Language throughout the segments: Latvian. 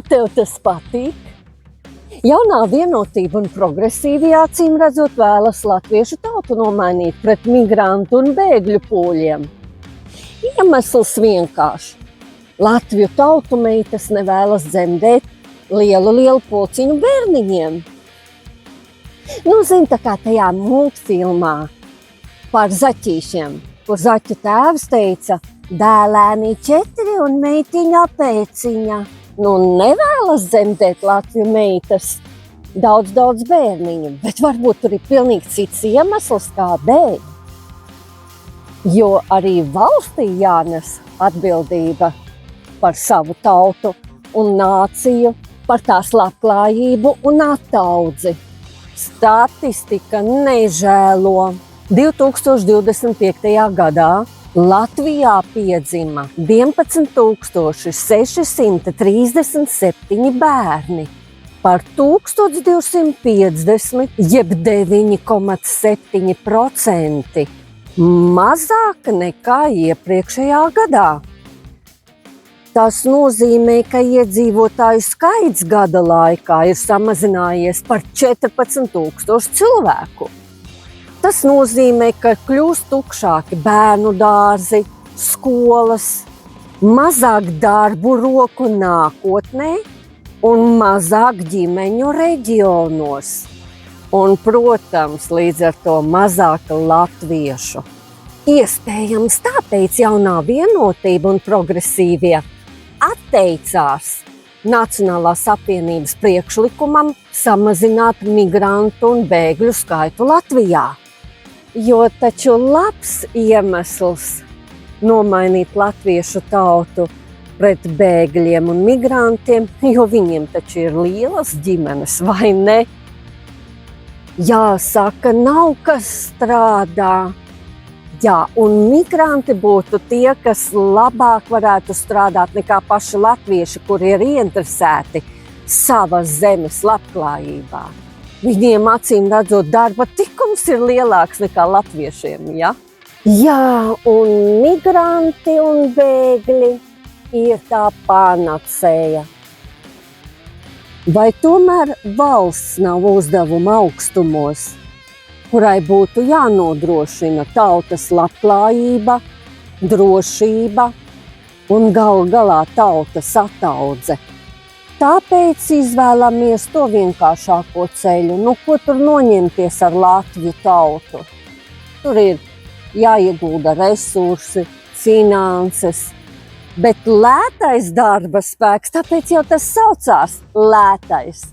tev tas patīk? Jaunā Vienotība un progresīvie acīm redzot vēlas latviešu tautu nomainīt pret migrantu un bēgļu pūļiem. Iemesls vienkārši. Latviju tautu meitas nevēlas dzemdēt lielu pulciņu bērniņiem. Zin, tā kā tajā multfilmā par zaķīšiem, kur zaķu tēvs teica, dēlēnī 4 un meitiņa pēciņa. Nevēlas dzemdēt Latviju meitas daudz bērniņu, bet varbūt tur ir pilnīgi cits iemesls, kādēļ. Jo arī valstī jānes atbildība par savu tautu un nāciju, par tās labklājību un attaudzi. Statistika nežēlo. 2025. gadā Latvijā piedzima 11 637 bērni par 1250, jeb 9,7%, mazāk nekā iepriekšējā gadā. Tas nozīmē, ka iedzīvotāju skaits gada laikā ir samazinājies par 14,000 cilvēku. Tas nozīmē, ka kļūst tukšāki bērnu dārzi, skolas, mazāk darbu roku nākotnē un mazāk ģimeņu reģionos. Un, protams, līdz ar to mazāk latviešu. Iespējams, tāpēc jaunā Vienotība un progresīvie atteicās Nacionālās apvienības priekšlikumam samazināt migrantu un bēgļu skaitu Latvijā. Jo taču labs iemesls nomainīt latviešu tautu pret bēgļiem un migrantiem, jo viņiem taču ir lielas ģimenes, vai ne? Jāsaka, nav kas strādā. Jā, un migranti būtu tie, kas labāk varētu strādāt nekā paši latvieši, kuri ir ieinteresēti savas zemes labklājībā. Viņiem acīm redzot darba tikums ir lielāks nekā latviešiem, ja? Jā, un migranti un bēgļi ir tā panacēja. Vai tomēr valsts nav uzdevuma augstumos, kurai būtu jānodrošina tautas labklājība, drošība un galu galā tautas attaudze. Tāpēc izvēlamies to vienkāršāko ceļu, ko tur noņemties ar Latviju tautu. Tur ir jāiegulda resursi, finanses, bet lētais darba spēks, tāpēc jau tas saucās lētais.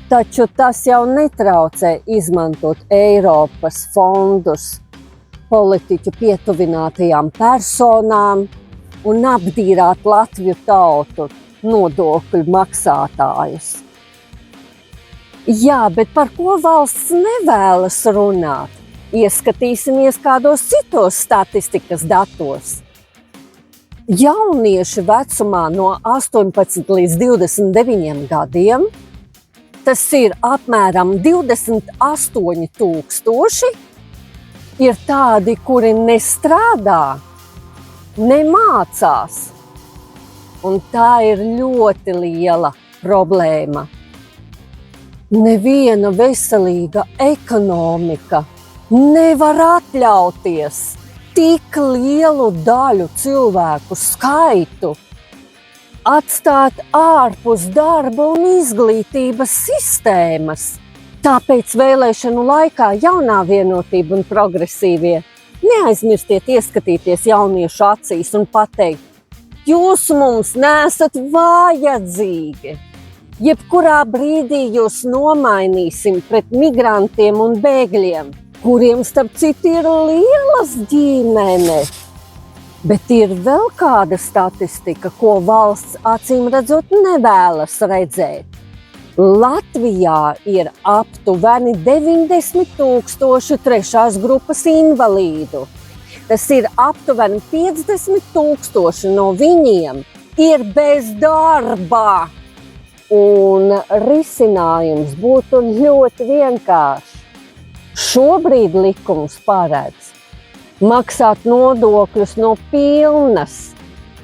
Taču tas jau netraucē izmantot Eiropas fondus politiķu pietuvinātajām personām un apdīrāt Latviju tautu nodokļu maksātājus. Jā, bet par ko valsts nevēlas runāt? Ieskatīsimies kādos citos statistikas datos. Jaunieši vecumā no 18 līdz 29 gadiem, tas ir apmēram 28 000, ir tādi, kuri nestrādā, nemācās. Un tā ir ļoti liela problēma. Neviena veselīga ekonomika nevar atļauties tik lielu daļu cilvēku skaitu atstāt ārpus darba un izglītības sistēmas. Tāpēc vēlēšanu laikā jaunā Vienotība un progresīvie neaizmirstiet ieskatīties jauniešu acīs un pateikt, jūs mums neesat vajadzīgi. Jebkurā brīdī jūs nomainīsim pret migrantiem un bēgļiem, kuriem starp citu ir lielas ģimenes. Bet ir vēl kāda statistika, ko valsts acīm redzot nevēlas redzēt. Latvijā ir aptuveni 90 000 trešās grupas invalīdu. Tas ir aptuveni 50 000 no viņiem ir bez darba. Un risinājums būtu ļoti vienkāršs. Šobrīd likums paredz maksāt nodokļus no pilnas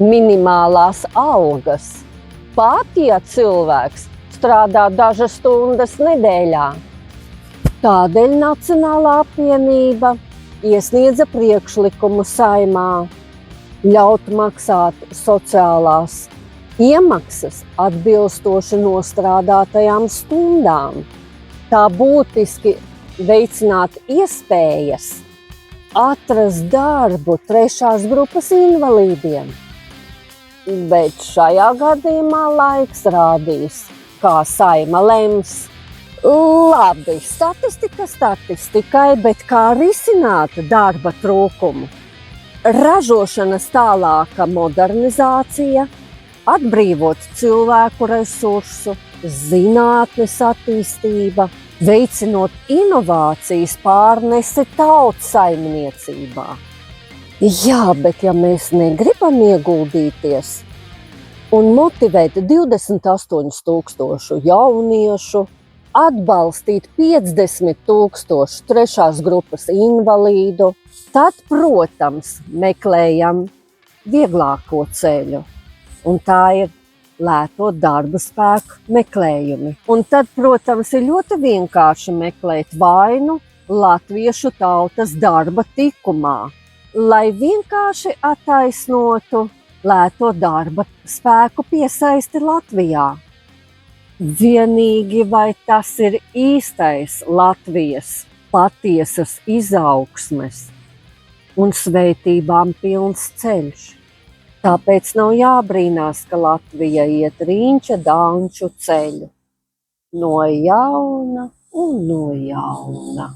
minimālās algas pat ja cilvēks strādā dažas stundas nedēļā. Tādēļ Nacionālā apvienība iesniedza priekšlikumu Saeimā ļaut maksāt sociālās iemaksas atbilstoši nostrādātajām stundām. Tā būtiski veicināt iespējas atrast darbu 3. grupas invalīdiem. Bet šajā gadījumā laiks rādīs, kā Saeima lems. Labi, statistika statistikai, bet kā risināt darba trūkumu? Ražošanas tālāka modernizācija, atbrīvot cilvēku resursu, zinātnes attīstība, veicinot inovācijas pārnesi tautsaimniecībā. Jā, bet ja mēs negribam ieguldīties un motivēt 28,000 jauniešu, atbalstīt 50,000 3. grupas invalīdu, tad, protams, meklējam vieglāko ceļu. Un tā ir lēto darba spēku meklējumi. Un tad, protams, ir ļoti vienkārši meklēt vainu latviešu tautas darba tikumā, lai vienkārši attaisnotu lēto darba spēku piesaisti Latvijā. Vienīgi vai tas ir īstais Latvijas patiesas izaugsmes un svētībām pilns ceļš. Tāpēc nav jābrīnās, ka Latvija iet Rīņķa Danču ceļu no jauna un no jauna.